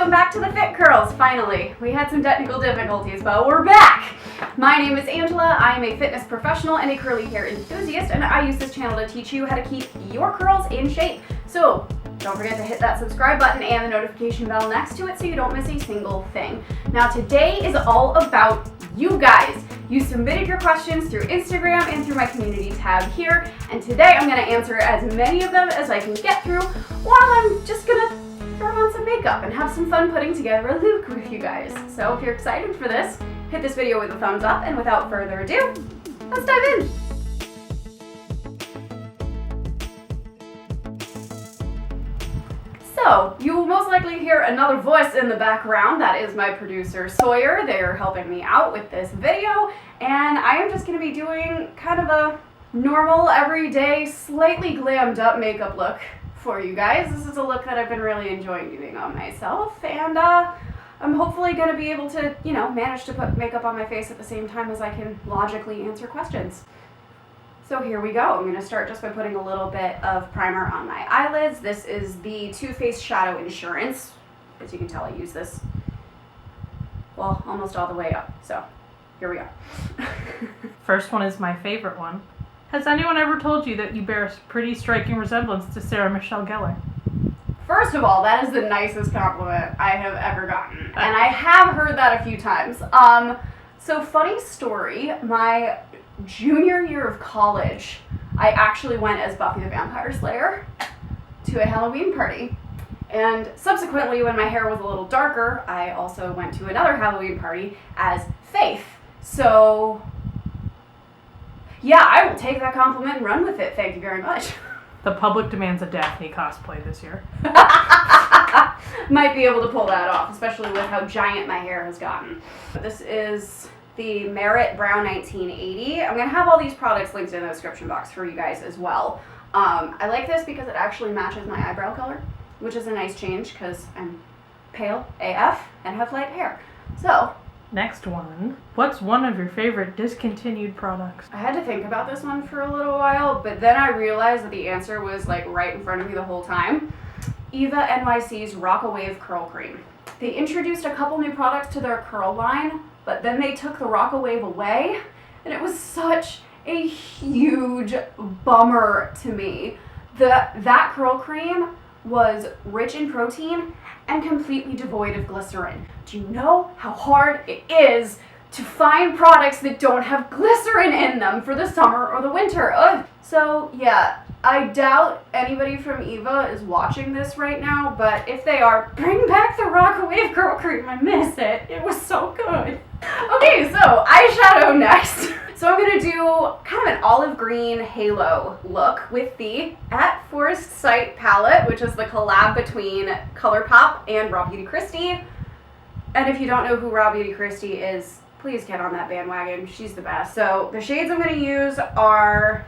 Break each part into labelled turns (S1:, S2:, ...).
S1: Welcome back to the Fit Curls, finally. We had some technical difficulties, but we're back! My name is Angela, I am a fitness professional and a curly hair enthusiast, and I use this channel to teach you how to keep your curls in shape. So, don't forget to hit that subscribe button and the notification bell next to it so you don't miss a single thing. Now today is all about you guys. You submitted your questions through Instagram and through my community tab here, and today I'm going to answer as many of them as I can get through while I'm just going to throw on some makeup and have some fun putting together a look with you guys. So if you're excited for this, hit this video with a thumbs up, and without further ado, let's dive in. So, you will most likely hear another voice in the background. That is my producer, Sawyer. They are helping me out with this video, and I am just going to be doing kind of a normal, everyday, slightly glammed up makeup look for you guys. This is a look that I've been really enjoying doing on myself, and I'm hopefully going to be able to, manage to put makeup on my face at the same time as I can logically answer questions. So here we go. I'm going to start just by putting a little bit of primer on my eyelids. This is the Too Faced Shadow Insurance. As you can tell, I use this, well, almost all the way up. So here we go.
S2: First one is my favorite one. Has anyone ever told you that you bear a pretty striking resemblance to Sarah Michelle Gellar?
S1: First of all, that is the nicest compliment I have ever gotten. And I have heard that a few times. So funny story, my junior year of college, I actually went as Buffy the Vampire Slayer to a Halloween party. And subsequently, when my hair was a little darker, I also went to another Halloween party as Faith. So, yeah, I will take that compliment and run with it. Thank you very much.
S2: The public demands a Daphne cosplay this year.
S1: Might be able to pull that off, especially with how giant my hair has gotten. This is the Merit Brow 1980. I'm going to have all these products linked in the description box for you guys as well. I like this because it actually matches my eyebrow color, which is a nice change because I'm pale AF and have light hair. So,
S2: next one. What's one of your favorite discontinued products?
S1: I had to think about this one for a little while, but then I realized that the answer was like right in front of me the whole time. Eva NYC's Rock-A-Wave Curl Cream. They introduced a couple new products to their curl line, but then they took the Rock-A-Wave away, and it was such a huge bummer to me. That curl cream was rich in protein and completely devoid of glycerin. Do you know how hard it is to find products that don't have glycerin in them for the summer or the winter? Ugh. So yeah, I doubt anybody from Eva is watching this right now, but if they are, bring back the Rock-A-Wave Curl Cream. I miss it. It was so good. Okay, so eyeshadow next. So I'm going to do kind of an olive green halo look with the At Forest Sight palette, which is the collab between ColourPop and Raw Beauty Kristi. And if you don't know who Raw Beauty Kristi is, please get on that bandwagon. She's the best. So the shades I'm going to use are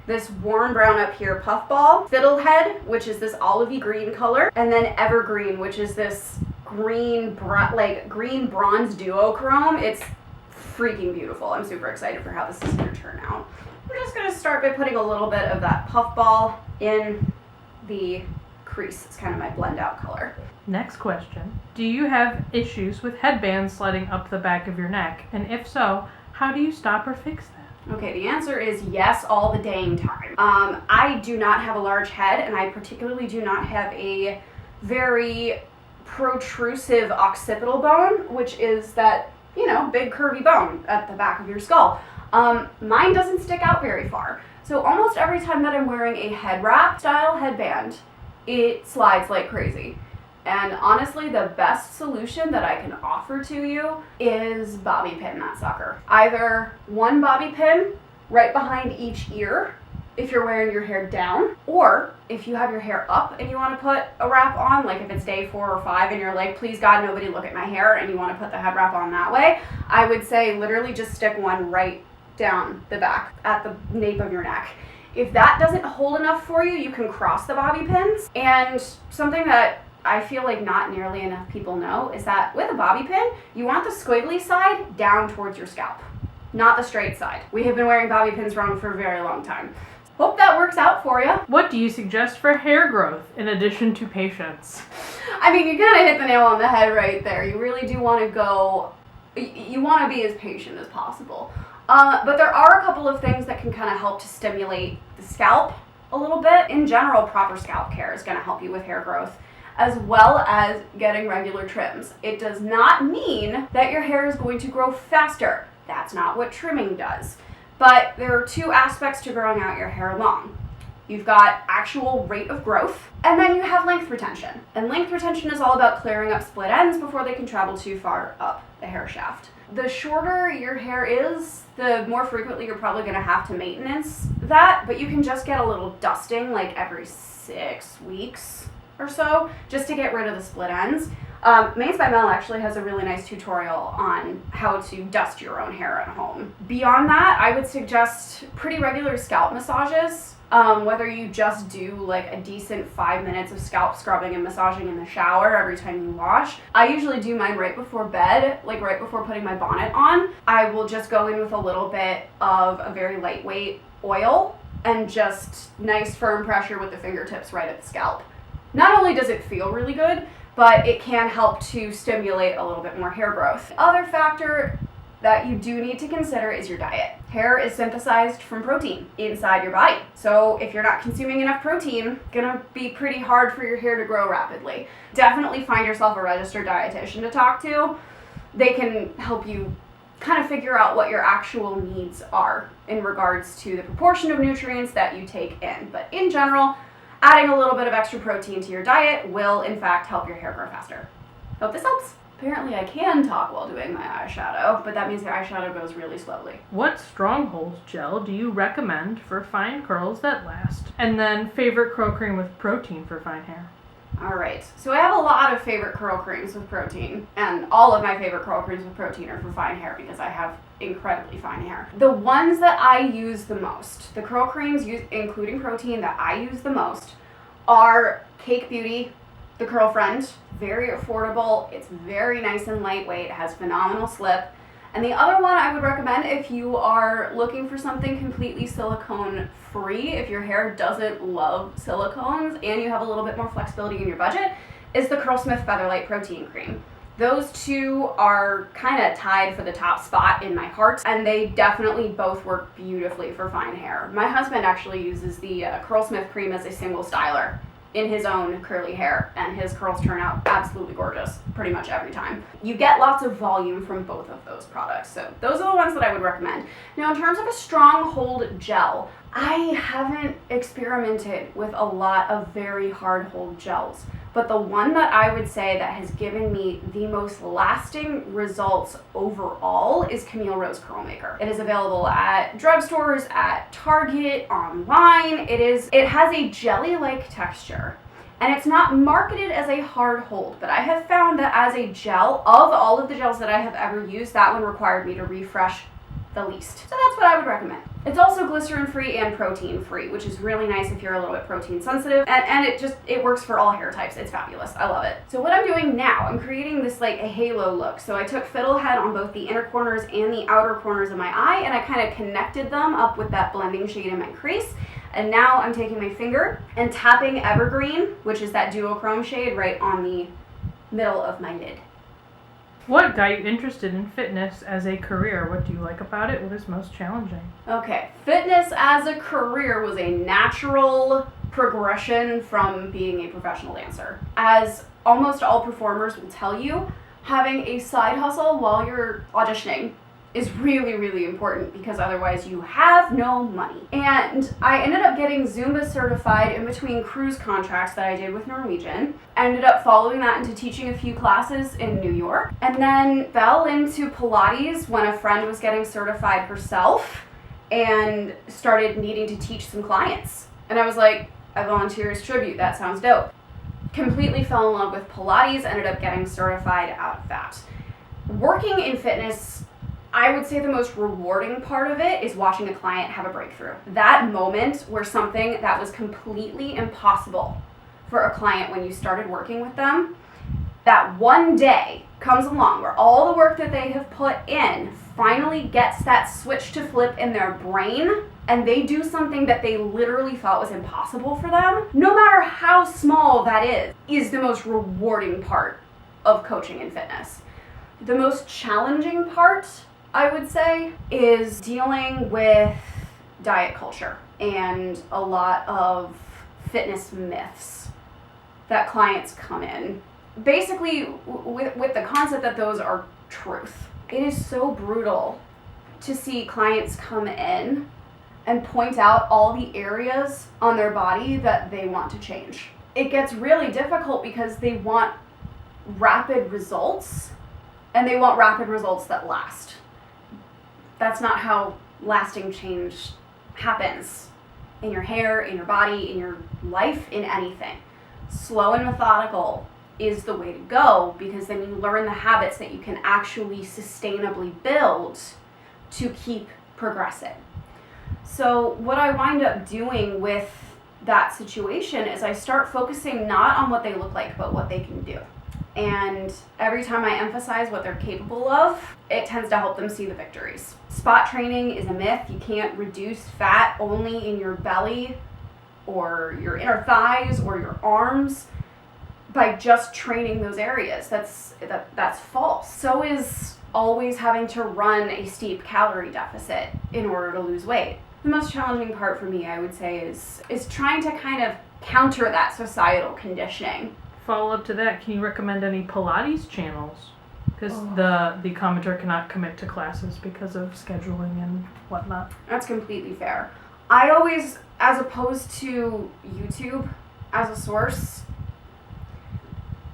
S1: this warm brown up here, Puffball, Fiddlehead, which is this olivey green color, and then Evergreen, which is this green bronze duochrome. It's freaking beautiful. I'm super excited for how this is going to turn out. We're just going to start by putting a little bit of that Puffball in the crease. It's kind of my blend out color.
S2: Next question. Do you have issues with headbands sliding up the back of your neck? And if so, how do you stop or fix that?
S1: Okay, the answer is yes all the dang time. I do not have a large head, and I particularly do not have a very protrusive occipital bone, which is that, big curvy bone at the back of your skull. Mine doesn't stick out very far. So almost every time that I'm wearing a head wrap style headband, it slides like crazy. And honestly, the best solution that I can offer to you is bobby pin that sucker. Either one bobby pin right behind each ear if you're wearing your hair down, or if you have your hair up and you want to put a wrap on, like if it's day 4 or 5 and you're like, please God, nobody look at my hair, and you want to put the head wrap on that way, I would say literally just stick one right down the back at the nape of your neck. If that doesn't hold enough for you, you can cross the bobby pins. And something that I feel like not nearly enough people know is that with a bobby pin, you want the squiggly side down towards your scalp, not the straight side. We have been wearing bobby pins wrong for a very long time. Hope that works out for you.
S2: What do you suggest for hair growth in addition to patience?
S1: I mean, you kind of hit the nail on the head right there. You really do want to go, you want to be as patient as possible. But there are a couple of things that can kind of help to stimulate the scalp a little bit. In general, proper scalp care is going to help you with hair growth, as well as getting regular trims. It does not mean that your hair is going to grow faster. That's not what trimming does. But there are two aspects to growing out your hair long. You've got actual rate of growth, and then you have length retention. And length retention is all about clearing up split ends before they can travel too far up the hair shaft. The shorter your hair is, the more frequently you're probably going to have to maintenance that, but you can just get a little dusting like every 6 weeks or so, just to get rid of the split ends. Mains by Mel actually has a really nice tutorial on how to dust your own hair at home. Beyond that, I would suggest pretty regular scalp massages. Whether you just do like a decent 5 minutes of scalp scrubbing and massaging in the shower every time you wash. I usually do mine right before bed, like right before putting my bonnet on. I will just go in with a little bit of a very lightweight oil and just nice firm pressure with the fingertips right at the scalp. Not only does it feel really good, but it can help to stimulate a little bit more hair growth. The other factor that you do need to consider is your diet. Hair is synthesized from protein inside your body. So if you're not consuming enough protein, it's gonna be pretty hard for your hair to grow rapidly. Definitely find yourself a registered dietitian to talk to. They can help you kind of figure out what your actual needs are in regards to the proportion of nutrients that you take in. But in general, adding a little bit of extra protein to your diet will in fact help your hair grow faster. Hope this helps. Apparently I can talk while doing my eyeshadow, but that means the eyeshadow goes really slowly.
S2: What strongholds gel do you recommend for fine curls that last? And then favorite curl cream with protein for fine hair.
S1: Alright, so I have a lot of favorite curl creams with protein, and all of my favorite curl creams with protein are for fine hair because I have incredibly fine hair. The ones that I use the most, the curl creams including protein that I use the most, are Cake Beauty, the Curl Friend. Very affordable, it's very nice and lightweight, it has phenomenal slip. And the other one I would recommend if you are looking for something completely silicone free, if your hair doesn't love silicones and you have a little bit more flexibility in your budget, is the Curlsmith Featherlight Protein Cream. Those two are kind of tied for the top spot in my heart, and they definitely both work beautifully for fine hair. My husband actually uses the Curlsmith cream as a single styler in his own curly hair, and his curls turn out absolutely gorgeous pretty much every time. You get lots of volume from both of those products, so those are the ones that I would recommend. Now, in terms of a strong-hold gel, I haven't experimented with a lot of very hard-hold gels, but the one that I would say that has given me the most lasting results overall is Camille Rose Curl Maker. It is available at drugstores, at Target, online. It has a jelly-like texture, and it's not marketed as a hard hold, but I have found that as a gel, of all of the gels that I have ever used, that one required me to refresh the least. So that's what I would recommend. It's also glycerin-free and protein-free, which is really nice if you're a little bit protein sensitive, and it works for all hair types. It's fabulous. I love it. So what I'm doing now, I'm creating this like a halo look. So I took Fiddlehead on both the inner corners and the outer corners of my eye, and I kind of connected them up with that blending shade in my crease. And now I'm taking my finger and tapping Evergreen, which is that duochrome shade, right on the middle of my lid.
S2: What got you interested in fitness as a career? What do you like about it? What is most challenging?
S1: Okay, fitness as a career was a natural progression from being a professional dancer. As almost all performers will tell you, having a side hustle while you're auditioning is really, really important because otherwise you have no money. And I ended up getting Zumba certified in between cruise contracts that I did with Norwegian. I ended up following that into teaching a few classes in New York, and then fell into Pilates when a friend was getting certified herself and started needing to teach some clients. And I was like, I volunteer as tribute, that sounds dope. Completely fell in love with Pilates, ended up getting certified out of that. Working in fitness, I would say the most rewarding part of it is watching a client have a breakthrough. That moment where something that was completely impossible for a client when you started working with them, that one day comes along where all the work that they have put in finally gets that switch to flip in their brain and they do something that they literally thought was impossible for them, no matter how small that is the most rewarding part of coaching in fitness. The most challenging part, I would say, is dealing with diet culture and a lot of fitness myths that clients come in. Basically, with the concept that those are truth. It is so brutal to see clients come in and point out all the areas on their body that they want to change. It gets really difficult because they want rapid results, and they want rapid results that last. That's not how lasting change happens in your hair, in your body, in your life, in anything. Slow and methodical is the way to go, because then you learn the habits that you can actually sustainably build to keep progressing. So what I wind up doing with that situation is I start focusing not on what they look like, but what they can do. And every time I emphasize what they're capable of, it tends to help them see the victories. Spot training is a myth. You can't reduce fat only in your belly or your inner thighs or your arms by just training those areas. That's false. So is always having to run a steep calorie deficit in order to lose weight. The most challenging part for me, I would say, is trying to kind of counter that societal conditioning.
S2: Follow up to that, can you recommend any Pilates channels? Because the commenter cannot commit to classes because of scheduling and whatnot.
S1: That's completely fair. I always, as opposed to YouTube as a source,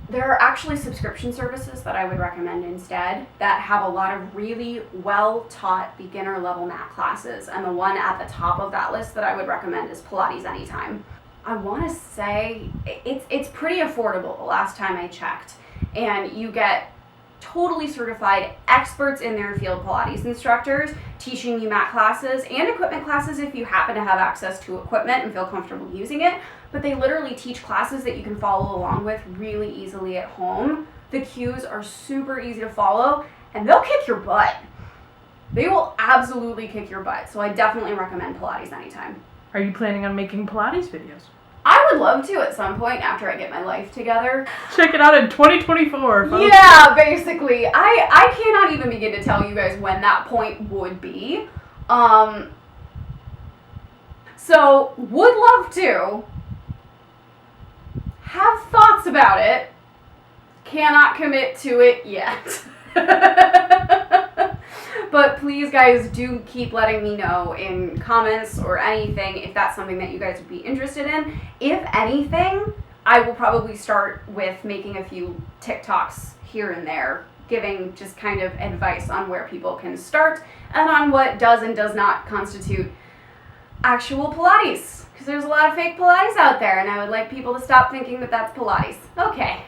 S1: there are actually subscription services that I would recommend instead that have a lot of really well-taught beginner level mat classes, and the one at the top of that list that I would recommend is Pilates Anytime. I want to say it's pretty affordable the last time I checked, and you get totally certified experts in their field Pilates instructors teaching you mat classes and equipment classes if you happen to have access to equipment and feel comfortable using it. But they literally teach classes that you can follow along with really easily at home. The cues are super easy to follow, and they'll kick your butt. They will absolutely kick your butt. So I definitely recommend Pilates Anytime.
S2: Are you planning on making Pilates videos?
S1: I would love to at some point after I get my life together.
S2: Check it out in 2024, folks.
S1: Yeah, basically. I cannot even begin to tell you guys when that point would be. So, would love to. Have thoughts about it. Cannot commit to it yet. But please, guys, do keep letting me know in comments or anything if that's something that you guys would be interested in. If anything, I will probably start with making a few TikToks here and there, giving just kind of advice on where people can start and on what does and does not constitute actual Pilates. Because there's a lot of fake Pilates out there, and I would like people to stop thinking that that's Pilates. Okay.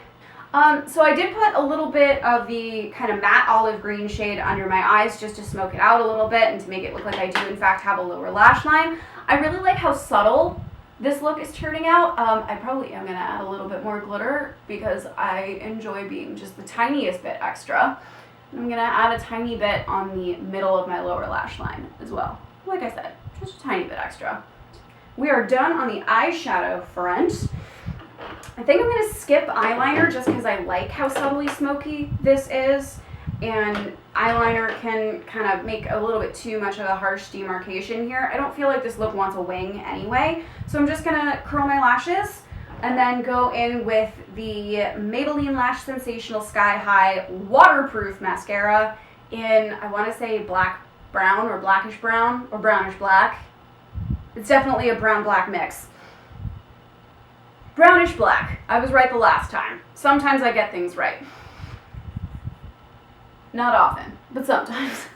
S1: So I did put a little bit of the kind of matte olive green shade under my eyes just to smoke it out a little bit and to make it look like I do in fact have a lower lash line. I really like how subtle this look is turning out. I probably am going to add a little bit more glitter because I enjoy being just the tiniest bit extra. I'm going to add a tiny bit on the middle of my lower lash line as well. Like I said, just a tiny bit extra. We are done on the eyeshadow front. I think I'm going to skip eyeliner just because I like how subtly smoky this is, and eyeliner can kind of make a little bit too much of a harsh demarcation here. I don't feel like this look wants a wing anyway, so I'm just going to curl my lashes and then go in with the Maybelline Lash Sensational Sky High Waterproof Mascara in, I want to say black brown or blackish brown or brownish black. It's definitely a brown-black mix. Brownish black. I was right the last time. Sometimes I get things right. Not often, but sometimes.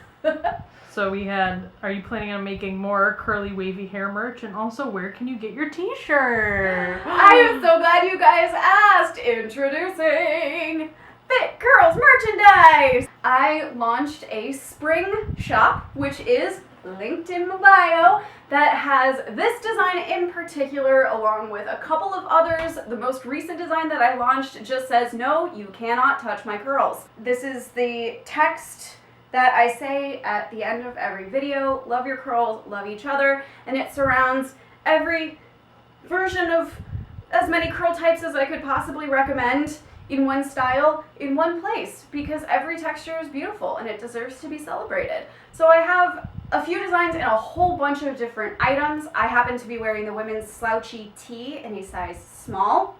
S2: So we had, are you planning on making more curly wavy hair merch? And also, where can you get your t-shirt?
S1: I am so glad you guys asked. Introducing Fit Girls merchandise. I launched a spring shop, which is linked in my bio, that has this design in particular along with a couple of others. The most recent design that I launched just says, no, you cannot touch my curls. This is the text that I say at the end of every video. Love your curls, love each other, and it surrounds every version of as many curl types as I could possibly recommend in one style, in one place, because every texture is beautiful and it deserves to be celebrated. So I have a few designs in a whole bunch of different items. I happen to be wearing the women's slouchy tee in a size small,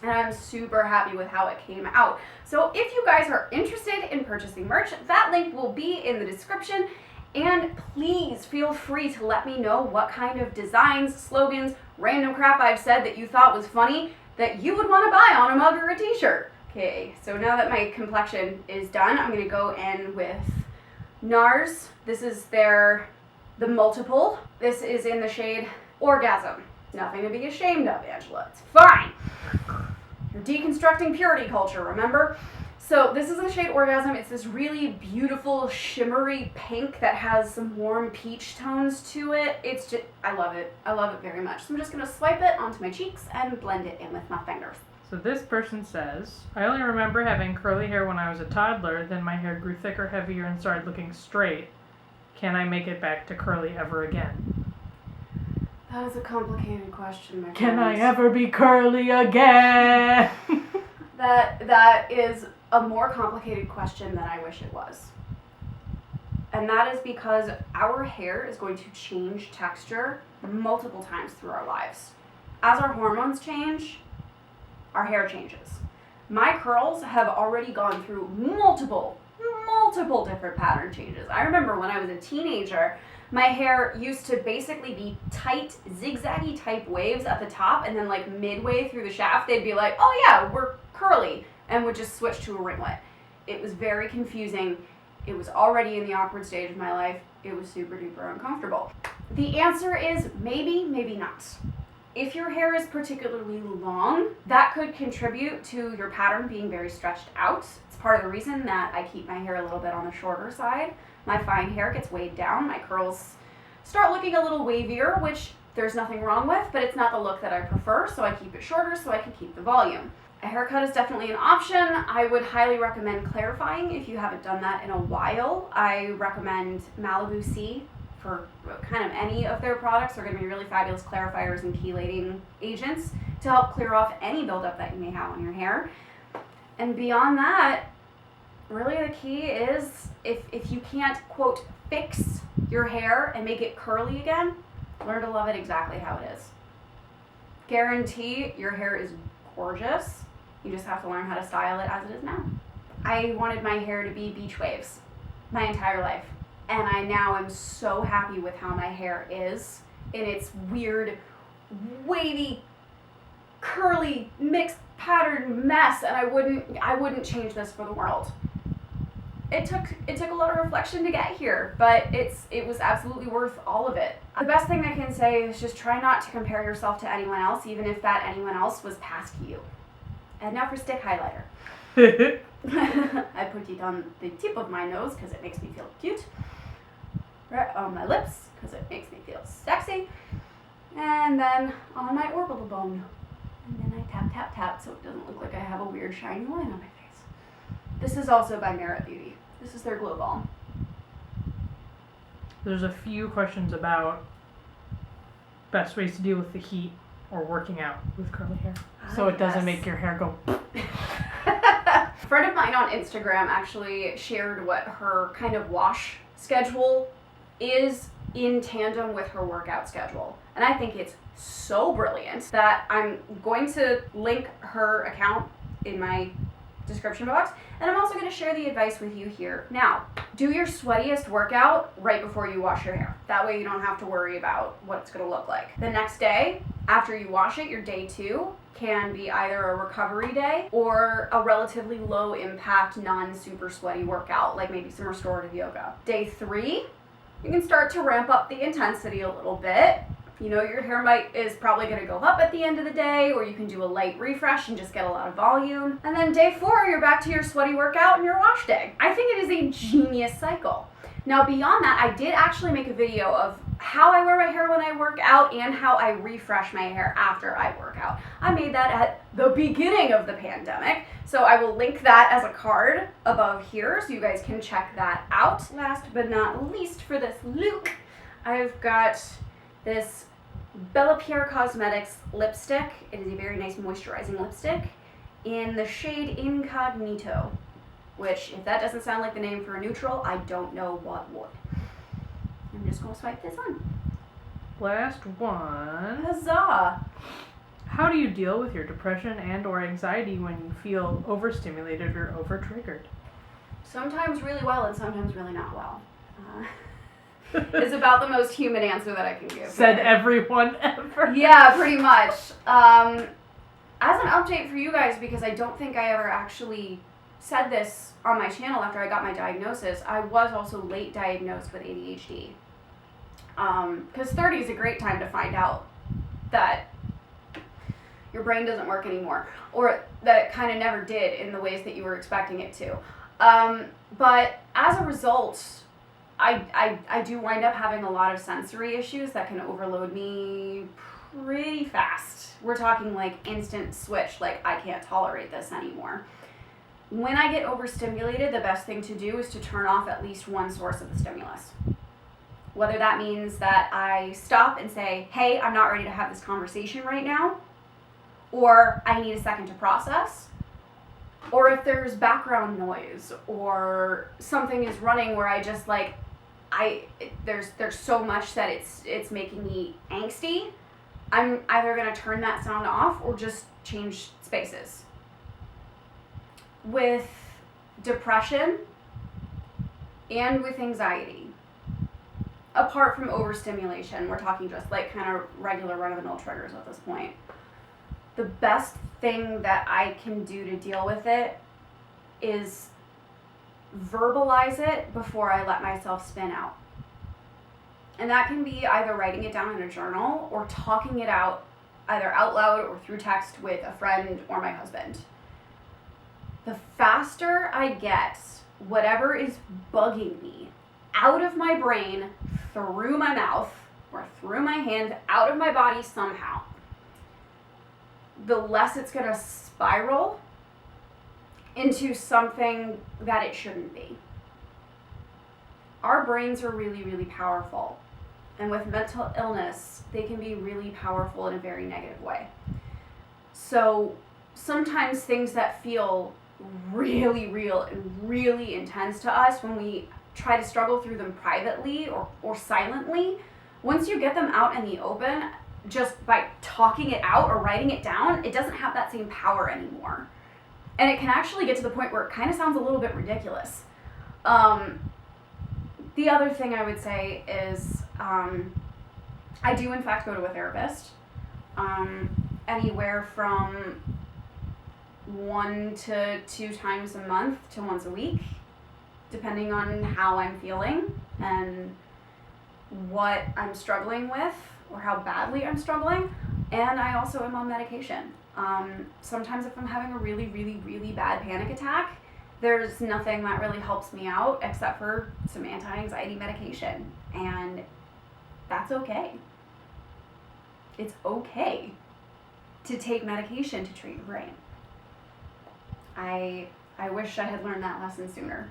S1: and I'm super happy with how it came out. So if you guys are interested in purchasing merch, that link will be in the description. And please feel free to let me know what kind of designs, slogans, random crap I've said that you thought was funny that you would want to buy on a mug or a t-shirt. Okay, so now that my complexion is done, I'm gonna go in with NARS. This is the multiple. This is in the shade Orgasm. Nothing to be ashamed of, Angela. It's fine. You're deconstructing purity culture, remember? So this is the shade Orgasm. It's this really beautiful shimmery pink that has some warm peach tones to it. It's just, I love it. I love it very much. So I'm just gonna swipe it onto my cheeks and blend it in with my fingers.
S2: So this person says, I only remember having curly hair when I was a toddler, then my hair grew thicker, heavier, and started looking straight. Can I make it back to curly ever again?
S1: That is a complicated question, my friend.
S2: Can I ever be curly again?
S1: That is a more complicated question than I wish it was. And that is because our hair is going to change texture multiple times through our lives. As our hormones change, our hair changes. My curls have already gone through multiple different pattern changes. I remember when I was a teenager, my hair used to basically be tight, zigzaggy type waves at the top, and then like midway through the shaft, they'd be like, oh yeah, we're curly, and would just switch to a ringlet. It was very confusing. It was already in the awkward stage of my life. It was super duper uncomfortable. The answer is maybe, maybe not. If your hair is particularly long, that could contribute to your pattern being very stretched out. It's part of the reason that I keep my hair a little bit on the shorter side. My fine hair gets weighed down. My curls start looking a little wavier, which there's nothing wrong with, but it's not the look that I prefer, so I keep it shorter so I can keep the volume. A haircut is definitely an option. I would highly recommend clarifying if you haven't done that in a while. I recommend Malibu C for kind of any of their products. They're going to be really fabulous clarifiers and chelating agents to help clear off any buildup that you may have on your hair. And beyond that, really the key is if you can't, quote, fix your hair and make it curly again, learn to love it exactly how it is. Guarantee your hair is gorgeous. You just have to learn how to style it as it is now. I wanted my hair to be beach waves my entire life. And I now am so happy with how my hair is in its weird, wavy, curly, mixed pattern mess, and I wouldn't change this for the world. It took a lot of reflection to get here, but it was absolutely worth all of it. The best thing I can say is just try not to compare yourself to anyone else, even if that anyone else was past you. And now for stick highlighter. I put it on the tip of my nose because it makes me feel cute. Right on my lips because it makes me feel sexy. And then on my orbital bone. And then I tap, tap, tap so it doesn't look like I have a weird shiny line on my face. This is also by Merit Beauty. This is their Glow Balm.
S2: There's a few questions about best ways to deal with the heat or working out with curly hair. So it doesn't make your hair go...
S1: A friend of mine on Instagram actually shared what her kind of wash schedule is in tandem with her workout schedule. And I think it's so brilliant that I'm going to link her account in my description box, and I'm also going to share the advice with you here. Now, do your sweatiest workout right before you wash your hair. That way you don't have to worry about what it's going to look like. The next day, after you wash it, your day 2 can be either a recovery day or a relatively low impact, non-super sweaty workout, like maybe some restorative yoga. Day 3, you can start to ramp up the intensity a little bit. You know, your hair is probably going to go up at the end of the day, or you can do a light refresh and just get a lot of volume. And then day 4, you're back to your sweaty workout and your wash day. I think it is a genius cycle. Now, beyond that, I did actually make a video of how I wear my hair when I work out and how I refresh my hair after I work out. I made that at the beginning of the pandemic, so I will link that as a card above here so you guys can check that out. Last but not least for this look, I've got this Bella Pierre Cosmetics lipstick. It is a very nice moisturizing lipstick in the shade Incognito, which, if that doesn't sound like the name for a neutral, I don't know what would. I'm just going to swipe this on.
S2: Last one.
S1: Huzzah!
S2: How do you deal with your depression and or anxiety when you feel overstimulated or over-triggered?
S1: Sometimes really well and sometimes really not well. It's about the most human answer that I can give.
S2: Said everyone ever.
S1: Yeah, pretty much. As an update for you guys, because I don't think I ever actually said this on my channel after I got my diagnosis, I was also late diagnosed with ADHD. Because 30 is a great time to find out that your brain doesn't work anymore, or that it kind of never did in the ways that you were expecting it to. But as a result, I do wind up having a lot of sensory issues that can overload me pretty fast. We're talking like instant switch, like I can't tolerate this anymore. When I get overstimulated, the best thing to do is to turn off at least one source of the stimulus. Whether that means that I stop and say, hey, I'm not ready to have this conversation right now, or I need a second to process, or if there's background noise or something is running where I just like, there's so much that it's making me angsty, I'm either going to turn that sound off or just change spaces. With depression and with anxiety, apart from overstimulation, we're talking just like kind of regular run-of-the-mill triggers at this point. The best thing that I can do to deal with it is verbalize it before I let myself spin out. And that can be either writing it down in a journal or talking it out either out loud or through text with a friend or my husband. The faster I get whatever is bugging me out of my brain, through my mouth, or through my hand, out of my body somehow, the less it's going to spiral into something that it shouldn't be. Our brains are really, really powerful. And with mental illness, they can be really powerful in a very negative way. So sometimes things that feel really real and really intense to us, when we try to struggle through them privately or silently, once you get them out in the open, just by talking it out or writing it down, it doesn't have that same power anymore. And it can actually get to the point where it kind of sounds a little bit ridiculous. The other thing I would say is I do in fact go to a therapist, anywhere from 1 to 2 times a month to once a week, depending on how I'm feeling and what I'm struggling with or how badly I'm struggling. And I also am on medication. Sometimes if I'm having a really, really, really bad panic attack, there's nothing that really helps me out except for some anti-anxiety medication. And that's okay. It's okay to take medication to treat your brain. I wish I had learned that lesson sooner,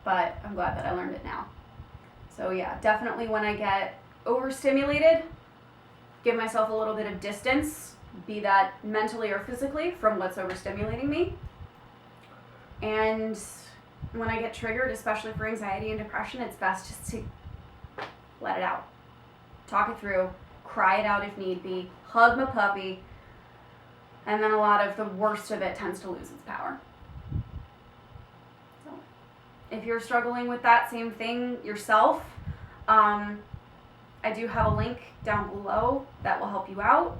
S1: but I'm glad that I learned it now. So yeah, definitely when I get overstimulated, give myself a little bit of distance, be that mentally or physically, from what's overstimulating me. And when I get triggered, especially for anxiety and depression, it's best just to let it out. Talk it through, cry it out if need be, hug my puppy, and then a lot of the worst of it tends to lose its power. So, if you're struggling with that same thing yourself, I do have a link down below that will help you out,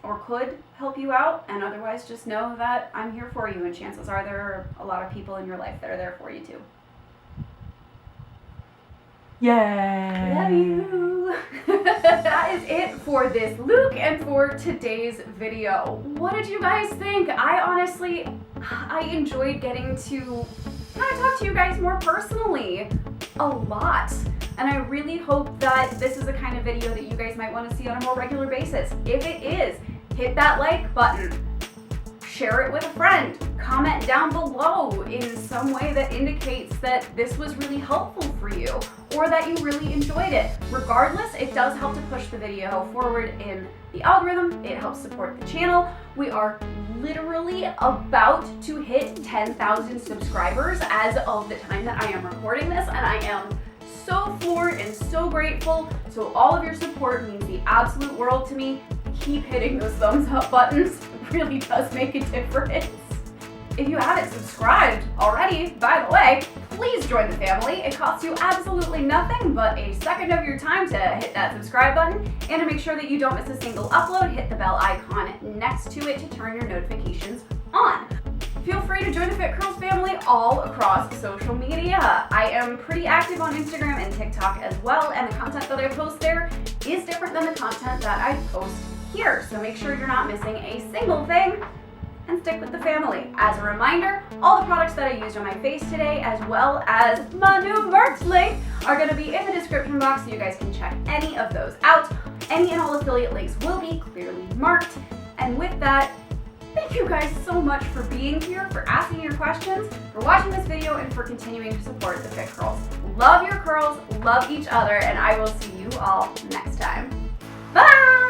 S1: or could help you out, and otherwise just know that I'm here for you, and chances are there are a lot of people in your life that are there for you too.
S2: Yay!
S1: Love you! That is it for this look and for today's video. What did you guys think? I honestly I enjoyed getting to kind of talk to you guys more personally a lot. And I really hope that this is the kind of video that you guys might want to see on a more regular basis. If it is, hit that like button, share it with a friend, comment down below in some way that indicates that this was really helpful for you or that you really enjoyed it. Regardless, it does help to push the video forward in the algorithm. It helps support the channel. We are literally about to hit 10,000 subscribers as of the time that I am recording this, and I am so floored and so grateful. So all of your support means the absolute world to me. Keep hitting those thumbs up buttons. It really does make a difference. If you haven't subscribed already, by the way, please join the family. It costs you absolutely nothing but a second of your time to hit that subscribe button, and to make sure that you don't miss a single upload, hit the bell icon next to it to turn your notifications on. Feel free to join the Fit Curls family all across social media. I am pretty active on Instagram and TikTok as well, and the content that I post there is different than the content that I post here. So make sure you're not missing a single thing, and stick with the family. As a reminder, all the products that I used on my face today, as well as my new merch link, are going to be in the description box, so you guys can check any of those out. Any and all affiliate links will be clearly marked. And with that, thank you guys so much for being here, for asking your questions, for watching this video, and for continuing to support the Fit Curls. Love your curls, love each other, and I will see you all next time. Bye!